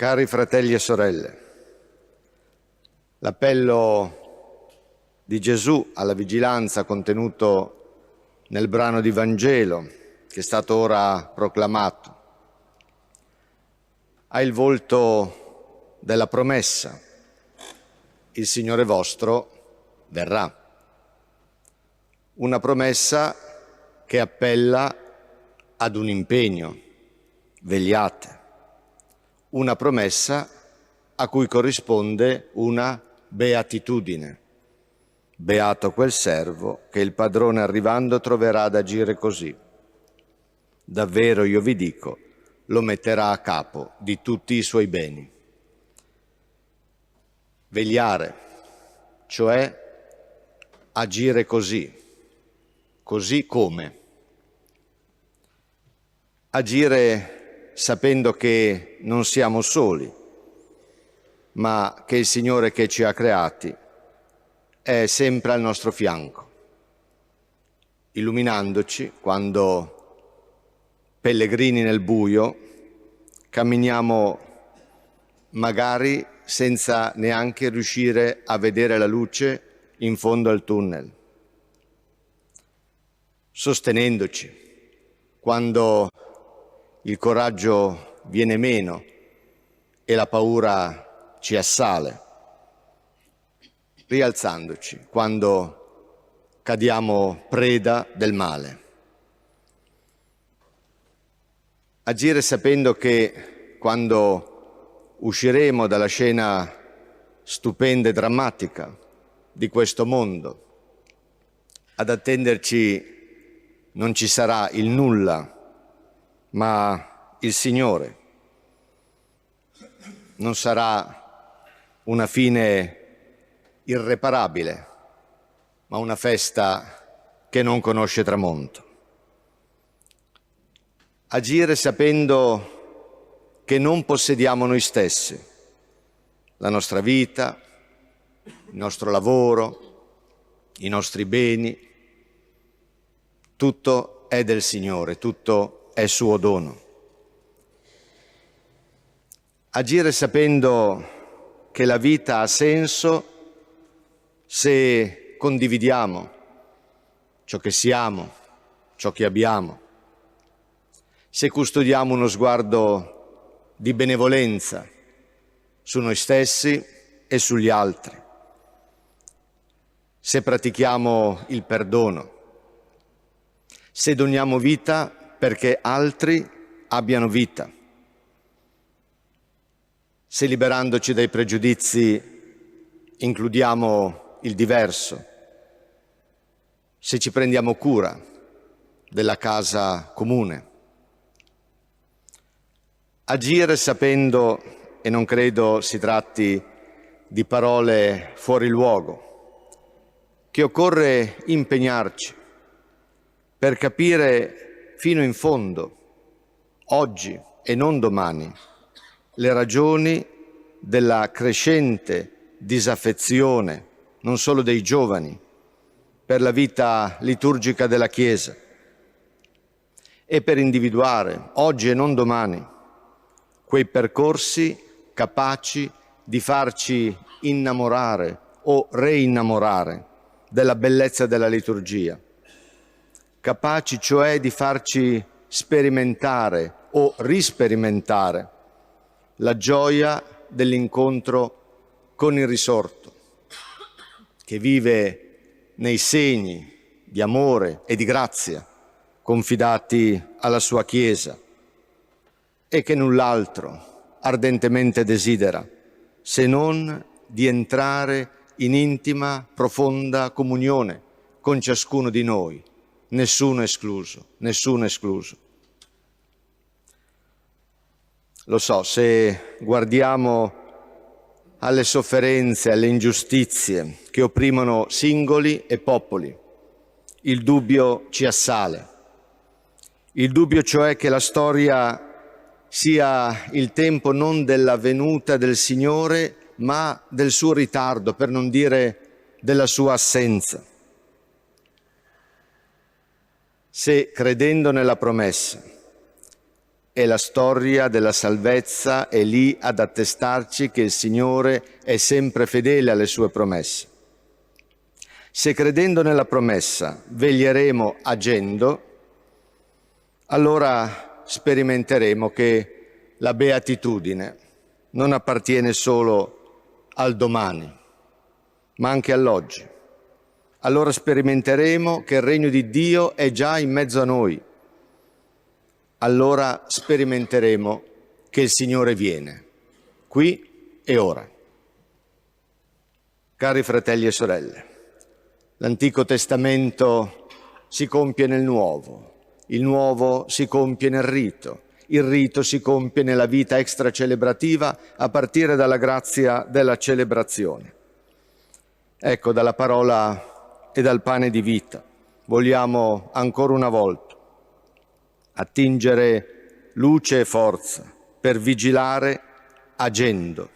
Cari fratelli e sorelle, l'appello di Gesù alla vigilanza contenuto nel brano di Vangelo che è stato ora proclamato ha il volto della promessa: il Signore vostro verrà. Una promessa che appella ad un impegno: vegliate. Una promessa a cui corrisponde una beatitudine: beato quel servo che il padrone arrivando troverà ad agire così. Davvero io vi dico, lo metterà a capo di tutti i suoi beni. Vegliare, cioè agire così come? Agire sapendo che non siamo soli, ma che il Signore che ci ha creati è sempre al nostro fianco, illuminandoci quando, pellegrini nel buio, camminiamo magari senza neanche riuscire a vedere la luce in fondo al tunnel, sostenendoci quando il coraggio viene meno e la paura ci assale, rialzandoci quando cadiamo preda del male. Agire sapendo che quando usciremo dalla scena stupenda e drammatica di questo mondo, ad attenderci non ci sarà il nulla, ma il Signore. Non sarà una fine irreparabile, ma una festa che non conosce tramonto. Agire sapendo che non possediamo noi stessi, la nostra vita, il nostro lavoro, i nostri beni, tutto è del Signore, tutto è suo dono. Agire sapendo che la vita ha senso se condividiamo ciò che siamo, ciò che abbiamo, se custodiamo uno sguardo di benevolenza su noi stessi e sugli altri, se pratichiamo il perdono, se doniamo vita perché altri abbiano vita, se liberandoci dai pregiudizi includiamo il diverso, se ci prendiamo cura della casa comune. Agire sapendo, e non credo si tratti di parole fuori luogo, che occorre impegnarci per capire fino in fondo, oggi e non domani, le ragioni della crescente disaffezione, non solo dei giovani, per la vita liturgica della Chiesa, e per individuare, oggi e non domani, quei percorsi capaci di farci innamorare o reinnamorare della bellezza della liturgia, capaci cioè di farci sperimentare o risperimentare la gioia dell'incontro con il risorto, che vive nei segni di amore e di grazia confidati alla sua Chiesa e che null'altro ardentemente desidera se non di entrare in intima, profonda comunione con ciascuno di noi, nessuno escluso, nessuno escluso. Lo so, se guardiamo alle sofferenze, alle ingiustizie che opprimono singoli e popoli, il dubbio ci assale. Il dubbio cioè che la storia sia il tempo non della venuta del Signore, ma del suo ritardo, per non dire della sua assenza. Se, credendo nella promessa, e la storia della salvezza è lì ad attestarci che il Signore è sempre fedele alle sue promesse. Se credendo nella promessa veglieremo agendo, allora sperimenteremo che la beatitudine non appartiene solo al domani, ma anche all'oggi. Allora sperimenteremo che il regno di Dio è già in mezzo a noi. Allora sperimenteremo che il Signore viene, qui e ora. Cari fratelli e sorelle, l'Antico Testamento si compie nel Nuovo, il Nuovo si compie nel Rito, il Rito si compie nella vita extracelebrativa a partire dalla grazia della celebrazione. Ecco, dalla parola e dal pane di vita vogliamo ancora una volta attingere luce e forza per vigilare agendo,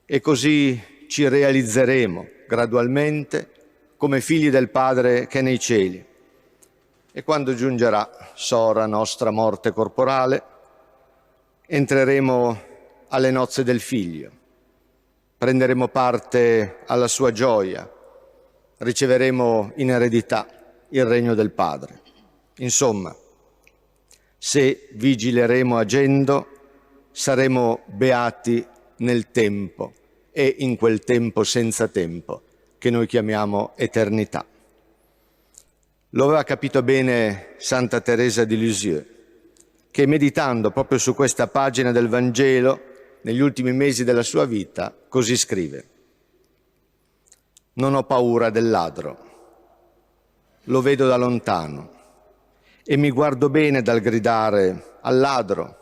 e così ci realizzeremo gradualmente come figli del Padre che è nei cieli. E quando giungerà s'ora nostra morte corporale, entreremo alle nozze del Figlio, prenderemo parte alla sua gioia, riceveremo in eredità il regno del Padre. Insomma, se vigileremo agendo, saremo beati nel tempo e in quel tempo senza tempo che noi chiamiamo eternità. Lo aveva capito bene Santa Teresa di Lisieux, che meditando proprio su questa pagina del Vangelo, negli ultimi mesi della sua vita, così scrive: «Non ho paura del ladro, lo vedo da lontano e mi guardo bene dal gridare al ladro.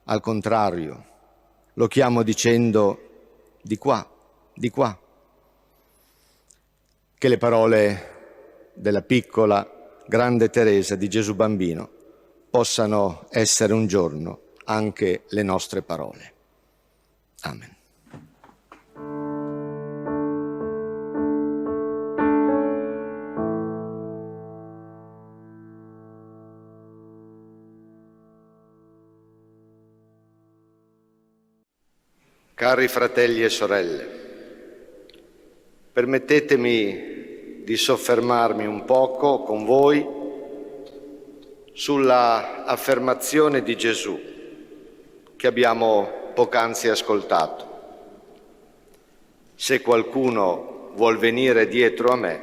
Al contrario, lo chiamo dicendo: di qua, di qua». Che le parole della piccola, grande Teresa di Gesù Bambino possano essere un giorno anche le nostre parole. Amen. Cari fratelli e sorelle, permettetemi di soffermarmi un poco con voi sulla affermazione di Gesù che abbiamo poc'anzi ascoltato. Se qualcuno vuol venire dietro a me,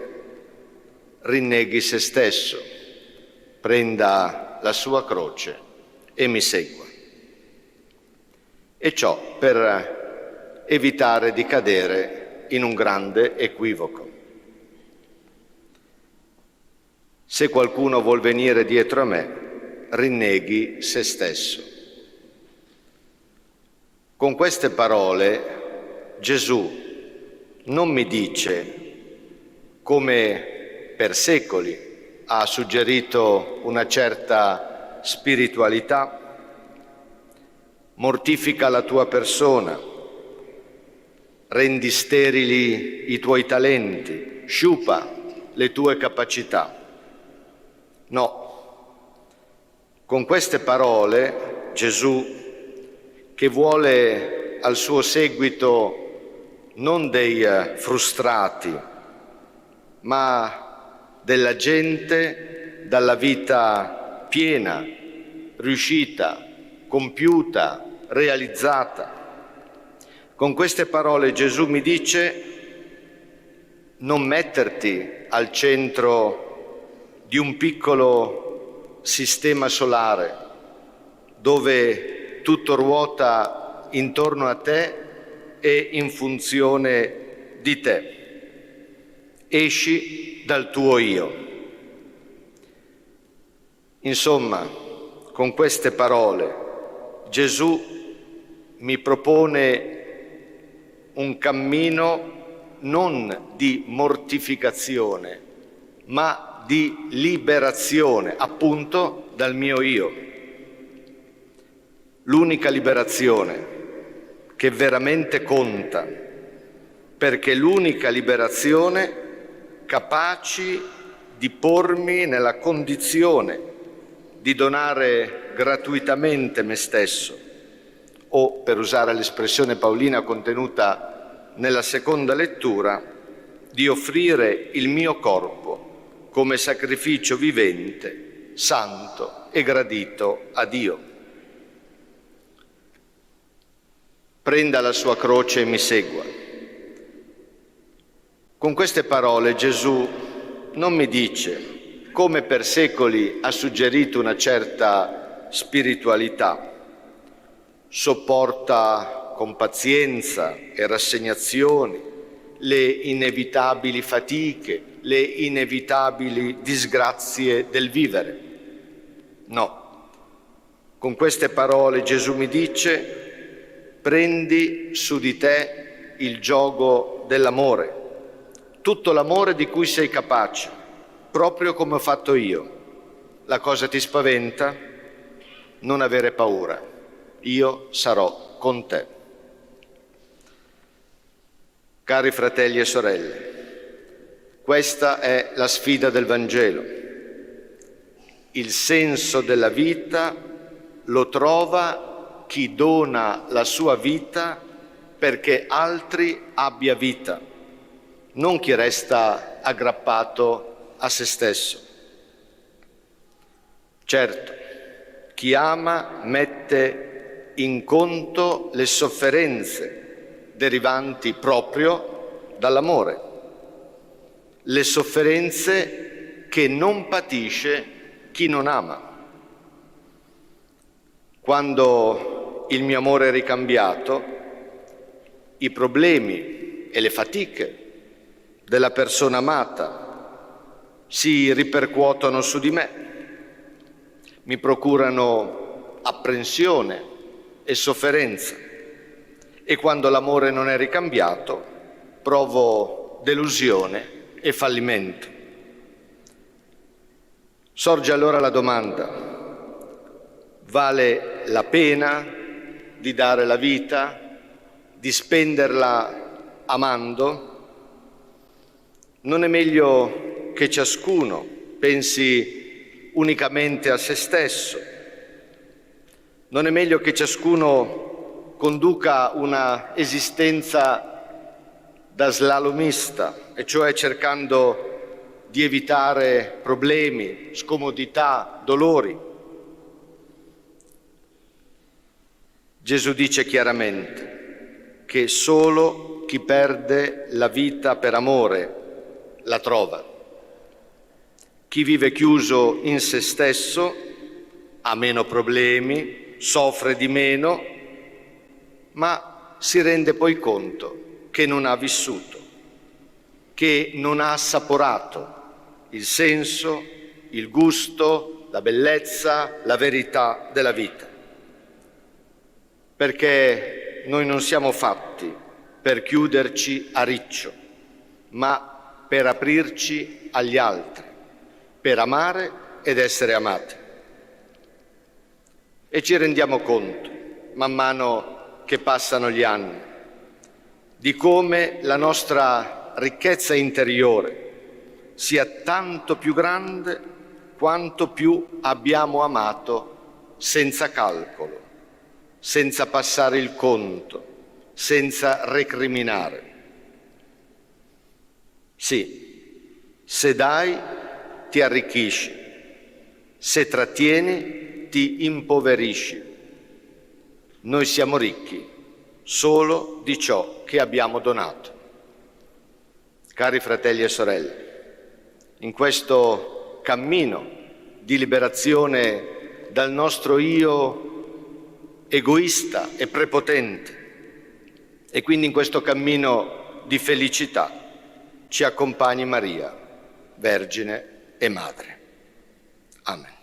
rinneghi se stesso, prenda la sua croce e mi segua. E ciò per evitare di cadere in un grande equivoco. Se qualcuno vuol venire dietro a me, rinneghi se stesso. Con queste parole Gesù non mi dice, come per secoli ha suggerito una certa spiritualità: mortifica la tua persona, rendi sterili i tuoi talenti, sciupa le tue capacità. No, con queste parole Gesù, che vuole al suo seguito non dei frustrati, ma della gente dalla vita piena, riuscita, compiuta, realizzata. Con queste parole Gesù mi dice: non metterti al centro di un piccolo sistema solare dove tutto ruota intorno a te e in funzione di te. Esci dal tuo io. Insomma, con queste parole Gesù mi propone un cammino non di mortificazione, ma di liberazione, appunto, dal mio io. L'unica liberazione che veramente conta, perché l'unica liberazione capace di pormi nella condizione di donare gratuitamente me stesso, o, per usare l'espressione paolina contenuta nella seconda lettura, di offrire il mio corpo come sacrificio vivente, santo e gradito a Dio. Prenda la sua croce e mi segua. Con queste parole Gesù non mi dice, come per secoli ha suggerito una certa spiritualità, sopporta con pazienza e rassegnazione le inevitabili fatiche, le inevitabili disgrazie del vivere. No, con queste parole Gesù mi dice: prendi su di te il giogo dell'amore, tutto l'amore di cui sei capace, proprio come ho fatto io. La cosa ti spaventa? Non avere paura, io sarò con te. Cari fratelli e sorelle, questa è la sfida del Vangelo. Il senso della vita lo trova chi dona la sua vita perché altri abbia vita, non chi resta aggrappato a se stesso. Certo, chi ama mette in conto le sofferenze derivanti proprio dall'amore, le sofferenze che non patisce chi non ama. Quando il mio amore è ricambiato, i problemi e le fatiche della persona amata si ripercuotono su di me, mi procurano apprensione e sofferenza, e quando l'amore non è ricambiato provo delusione e fallimento. Sorge allora la domanda: vale la pena di dare la vita, di spenderla amando? Non è meglio che ciascuno pensi unicamente a se stesso? Non è meglio che ciascuno conduca una esistenza da slalomista, e cioè cercando di evitare problemi, scomodità, dolori? Gesù dice chiaramente che solo chi perde la vita per amore la trova. Chi vive chiuso in se stesso ha meno problemi, soffre di meno, ma si rende poi conto che non ha vissuto, che non ha assaporato il senso, il gusto, la bellezza, la verità della vita. Perché noi non siamo fatti per chiuderci a riccio, ma per aprirci agli altri, per amare ed essere amati. E ci rendiamo conto, man mano che passano gli anni, di come la nostra ricchezza interiore sia tanto più grande quanto più abbiamo amato senza calcolo, senza passare il conto, senza recriminare. Sì, se dai ti arricchisci, se trattieni ti impoverisci. Noi siamo ricchi solo di ciò che abbiamo donato. Cari fratelli e sorelle, in questo cammino di liberazione dal nostro io egoista e prepotente, e quindi in questo cammino di felicità, ci accompagni Maria, Vergine e Madre. Amen.